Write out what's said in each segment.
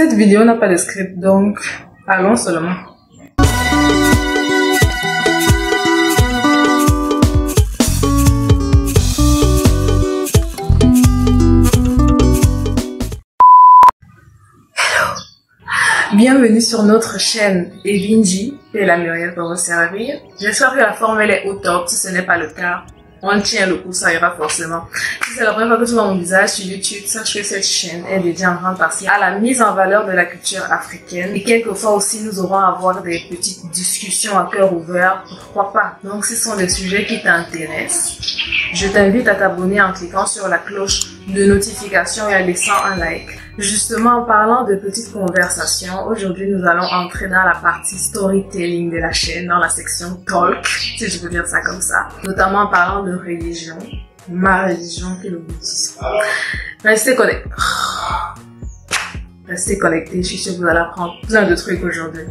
Cette vidéo n'a pas de script, donc allons seulement. Bienvenue sur notre chaîne Evinji et la Muriel pour vous servir. J'espère que la forme elle est au top. Si ce n'est pas le cas, on tient le coup, ça ira forcément. Si c'est la première fois que tu vois mon visage sur YouTube, sache que cette chaîne est dédiée en grande partie à la mise en valeur de la culture africaine. Et quelquefois aussi, nous aurons à avoir des petites discussions à cœur ouvert. Pourquoi pas? Donc, ce sont des sujets qui t'intéressent. Je t'invite à t'abonner en cliquant sur la cloche de notification et en laissant un like. Justement, en parlant de petites conversations, aujourd'hui nous allons entrer dans la partie storytelling de la chaîne, dans la section talk, si je peux dire ça comme ça. Notamment en parlant de religion, ma religion qui est le bouddhisme. Restez connectés. Restez connectés, je suis sûre que vous allez apprendre plein de trucs aujourd'hui.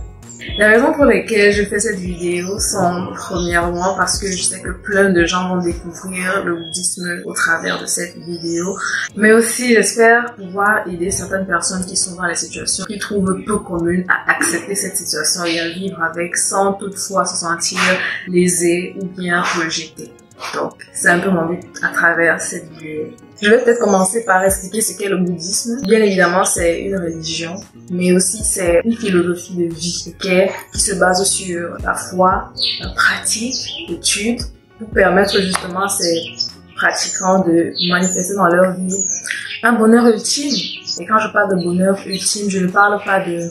Les raisons pour lesquelles je fais cette vidéo sont premièrement parce que je sais que plein de gens vont découvrir le bouddhisme au travers de cette vidéo, mais aussi j'espère pouvoir aider certaines personnes qui sont dans les situations qui trouvent peu communes à accepter cette situation et à vivre avec sans toutefois se sentir lésées ou bien rejetées. Donc, c'est un peu mon but à travers cette vidéo. Je vais peut-être commencer par expliquer ce qu'est le bouddhisme. Bien évidemment, c'est une religion, mais aussi c'est une philosophie de vie qui se base sur la foi, la pratique, l'étude, pour permettre justement à ces pratiquants de manifester dans leur vie un bonheur ultime. Et quand je parle de bonheur ultime, je ne parle pas de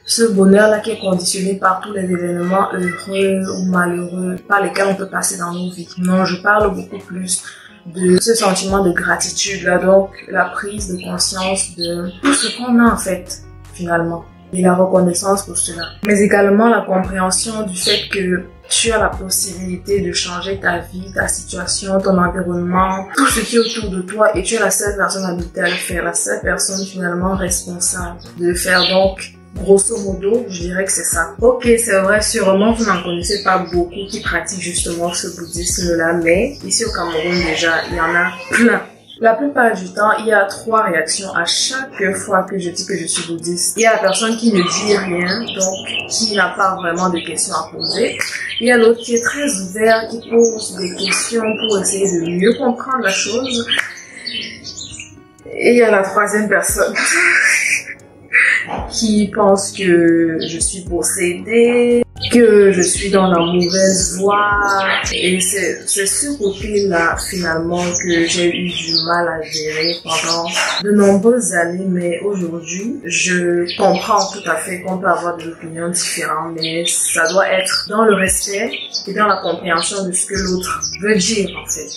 ce bonheur-là qui est conditionné par tous les événements heureux ou malheureux par lesquels on peut passer dans nos vies. Non, je parle beaucoup plus de ce sentiment de gratitude-là, donc la prise de conscience de tout ce qu'on a en fait, finalement, et la reconnaissance pour cela. Mais également la compréhension du fait que tu as la possibilité de changer ta vie, ta situation, ton environnement, tout ce qui est autour de toi, et tu es la seule personne habilitée à le faire, la seule personne finalement responsable de le faire. Donc, grosso modo, je dirais que c'est ça. Ok, c'est vrai, sûrement vous n'en connaissez pas beaucoup qui pratiquent justement ce bouddhisme-là, mais ici au Cameroun déjà, il y en a plein. La plupart du temps, il y a 3 réactions à chaque fois que je dis que je suis bouddhiste. Il y a la personne qui ne dit rien, donc qui n'a pas vraiment de questions à poser. Il y a l'autre qui est très ouvert, qui pose des questions pour essayer de mieux comprendre la chose. Et il y a la 3e personne qui pense que je suis possédée, que je suis dans la mauvaise voie. Et c'est ce côté-là, finalement, que j'ai eu du mal à gérer pendant de nombreuses années. Mais aujourd'hui, je comprends tout à fait qu'on peut avoir des opinions différentes, mais ça doit être dans le respect et dans la compréhension de ce que l'autre veut dire, en fait.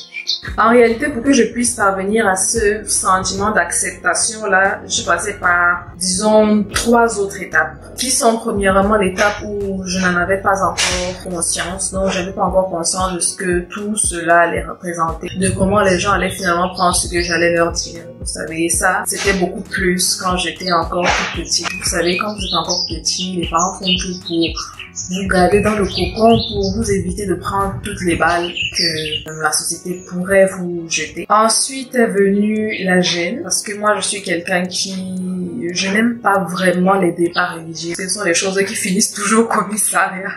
En réalité, pour que je puisse parvenir à ce sentiment d'acceptation-là, je passais par, disons, 3 autres étapes, qui sont premièrement l'étape où je n'en avais pas encore conscience, donc je n'avais pas encore conscience de ce que tout cela allait représenter, de comment les gens allaient finalement prendre ce que j'allais leur dire. Vous savez, et ça, c'était beaucoup plus quand j'étais encore plus petite. Vous savez, quand vous êtes encore petit, les parents font tout pour vous garder dans le cocon, pour vous éviter de prendre toutes les balles que la société pourrait vous jeter. Ensuite est venue la gêne, parce que moi je suis quelqu'un qui... je n'aime pas vraiment les débats religieux. Ce sont les choses qui finissent toujours au commissariat.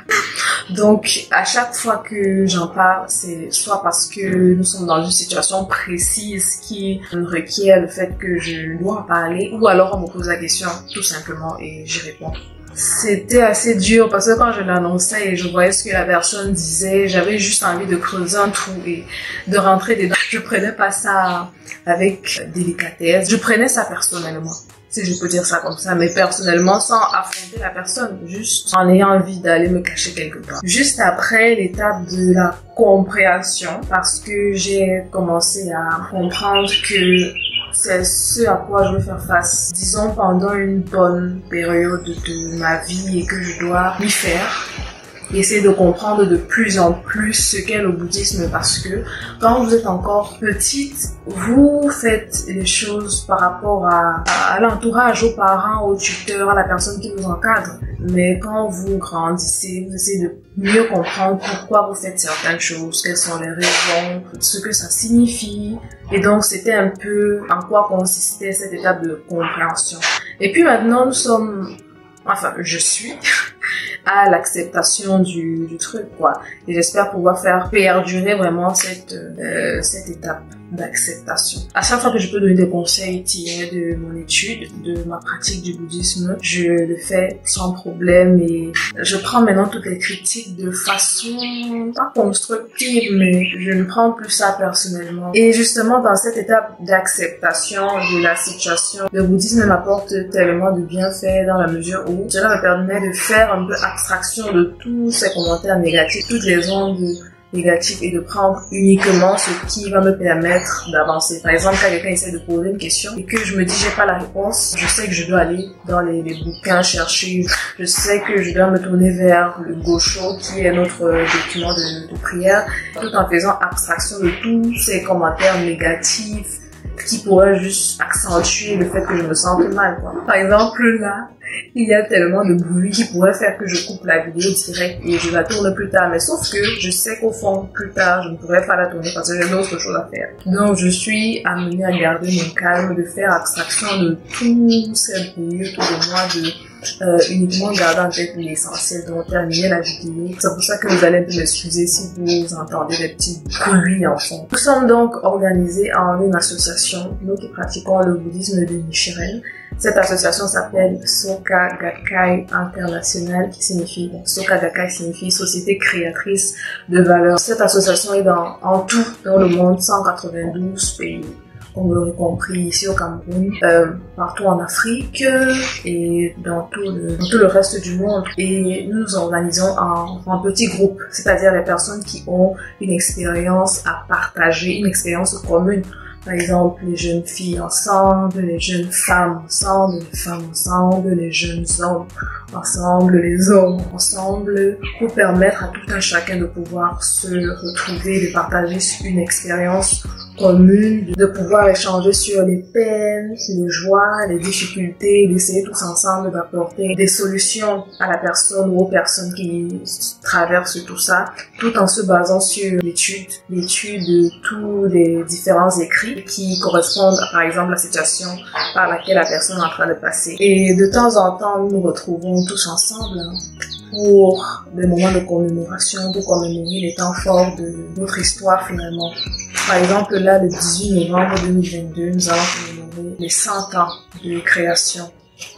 Donc à chaque fois que j'en parle, c'est soit parce que nous sommes dans une situation précise qui requiert le fait que je dois en parler, ou alors on me pose la question tout simplement et j'y réponds. C'était assez dur parce que quand je l'annonçais et je voyais ce que la personne disait, j'avais juste envie de creuser un trou et de rentrer dedans. Je prenais pas ça avec délicatesse, je prenais ça personnellement, si je peux dire ça comme ça, mais personnellement sans affronter la personne, juste en ayant envie d'aller me cacher quelque part. Juste après l'étape de la compréhension, parce que j'ai commencé à comprendre que c'est ce à quoi je veux faire face, disons, pendant une bonne période de ma vie et que je dois y faire. Essayer de comprendre de plus en plus ce qu'est le bouddhisme, parce que quand vous êtes encore petite, vous faites les choses par rapport à l'entourage, aux parents, aux tuteurs, à la personne qui vous encadre. Mais quand vous grandissez, vous essayez de mieux comprendre pourquoi vous faites certaines choses, quelles sont les raisons, ce que ça signifie. Et donc, c'était un peu en quoi consistait cette étape de compréhension. Et puis maintenant, je suis à l'acceptation du truc, quoi. Et j'espère pouvoir faire perdurer vraiment cette étape d'acceptation. À chaque fois que je peux donner des conseils tirés de mon étude, de ma pratique du bouddhisme, je le fais sans problème et je prends maintenant toutes les critiques de façon pas constructive, mais je ne prends plus ça personnellement. Et justement, dans cette étape d'acceptation de la situation, le bouddhisme m'apporte tellement de bienfaits dans la mesure où cela me permet de faire un peu abstraction de tous ces commentaires négatifs, toutes les ondes négatif et de prendre uniquement ce qui va me permettre d'avancer. Par exemple, quand quelqu'un essaie de poser une question et que je me dis j'ai pas la réponse, je sais que je dois aller dans les bouquins chercher, je sais que je dois me tourner vers le Gosho qui est notre document de prière, tout en faisant abstraction de tous ces commentaires négatifs qui pourraient juste accentuer le fait que je me sente mal, quoi. Par exemple, là, il y a tellement de bruit qui pourrait faire que je coupe la vidéo direct et je la tourne plus tard. Mais sauf que je sais qu'au fond, plus tard, je ne pourrais pas la tourner parce que j'ai d'autres choses à faire. Donc, je suis amenée à garder mon calme, de faire abstraction de tous ces bruits autour de moi, uniquement garder en tête l'essentiel, donc terminer la vidéo. C'est pour ça que vous allez m'excuser si vous entendez des petits bruits en fond. Nous sommes donc organisés en une association, nous qui pratiquons le bouddhisme de Nichiren. Cette association s'appelle Soka Gakkai International, qui signifie, donc Soka Gakkai signifie Société Créatrice de Valeurs. Cette association est en tout dans le monde, 192 pays. Comme vous l'aurez compris, ici au Cameroun, partout en Afrique et dans tout le reste du monde. Et nous nous organisons en petits groupes, c'est-à-dire les personnes qui ont une expérience à partager, une expérience commune. Par exemple, les jeunes filles ensemble, les jeunes femmes ensemble, les femmes ensemble, les jeunes hommes ensemble, les hommes ensemble, pour permettre à tout un chacun de pouvoir se retrouver, de partager une expérience commune, de pouvoir échanger sur les peines, les joies, les difficultés, d'essayer tous ensemble d'apporter des solutions à la personne ou aux personnes qui traversent tout ça, tout en se basant sur l'étude de tous les différents écrits qui correspondent à, par exemple, la situation par laquelle la personne est en train de passer. Et de temps en temps, nous nous retrouvons tous ensemble pour des moments de commémoration, pour commémorer les temps forts de notre histoire finalement. Par exemple, là, le 18 novembre 2022, nous allons commémorer les 100 ans de création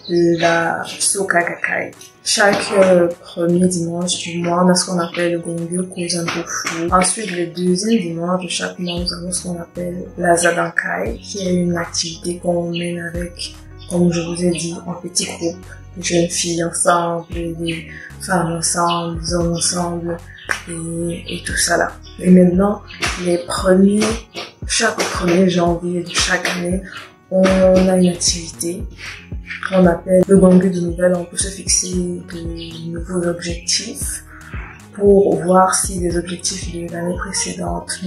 de la Soka Gakkai. Chaque premier dimanche du mois, on a ce qu'on appelle le Gongyo Kozanbofu. Ensuite, le deuxième dimanche de chaque mois, nous avons ce qu'on appelle la Zadankai, qui est une activité qu'on mène avec, comme je vous ai dit, en petits groupes. Les jeunes filles ensemble, les femmes ensemble, les hommes ensemble, et tout ça là. Et maintenant, chaque 1er janvier de chaque année, on a une activité qu'on appelle le Gongyo de nouvelles. On peut se fixer de nouveaux objectifs pour voir si les objectifs de l'année précédente,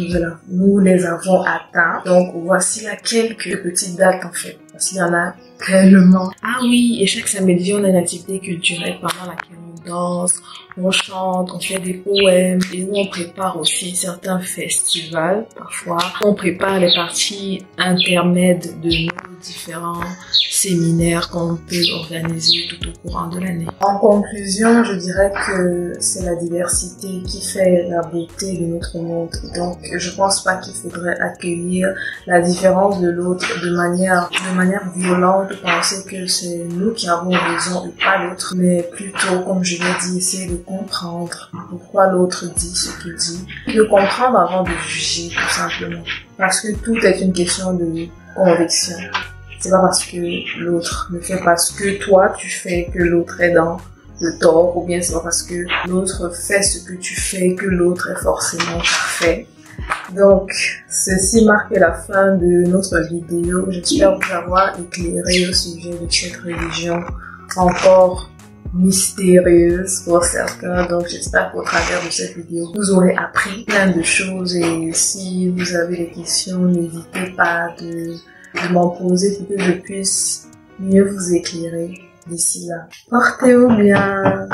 nous les avons atteints. Donc, voici là quelques petites dates en fait, parce qu'il y en a tellement. Ah oui, et chaque samedi, on a une activité culturelle pendant laquelle on danse, on chante, on fait des poèmes et où on prépare aussi certains festivals parfois. On prépare les parties intermèdes de nos différents séminaires qu'on peut organiser tout au courant de l'année. En conclusion, je dirais que c'est la diversité qui fait la beauté de notre monde. Donc, je pense pas qu'il faudrait accueillir la différence de l'autre de manière violente, de penser que c'est nous qui avons raison et pas l'autre, mais plutôt, comme je l'ai dit, essayer de comprendre pourquoi l'autre dit ce qu'il dit, de comprendre avant de juger tout simplement. Parce que tout est une question de conviction. C'est pas parce que l'autre ne fait pas ce que toi tu fais que l'autre est dans le tort, ou bien c'est pas parce que l'autre fait ce que tu fais que l'autre est forcément parfait. Donc, ceci marque la fin de notre vidéo. J'espère vous avoir éclairé au sujet de cette religion encore mystérieuse pour certains. Donc, j'espère qu'au travers de cette vidéo, vous aurez appris plein de choses. Et si vous avez des questions, n'hésitez pas de m'en poser pour que je puisse mieux vous éclairer d'ici là. Portez-vous bien!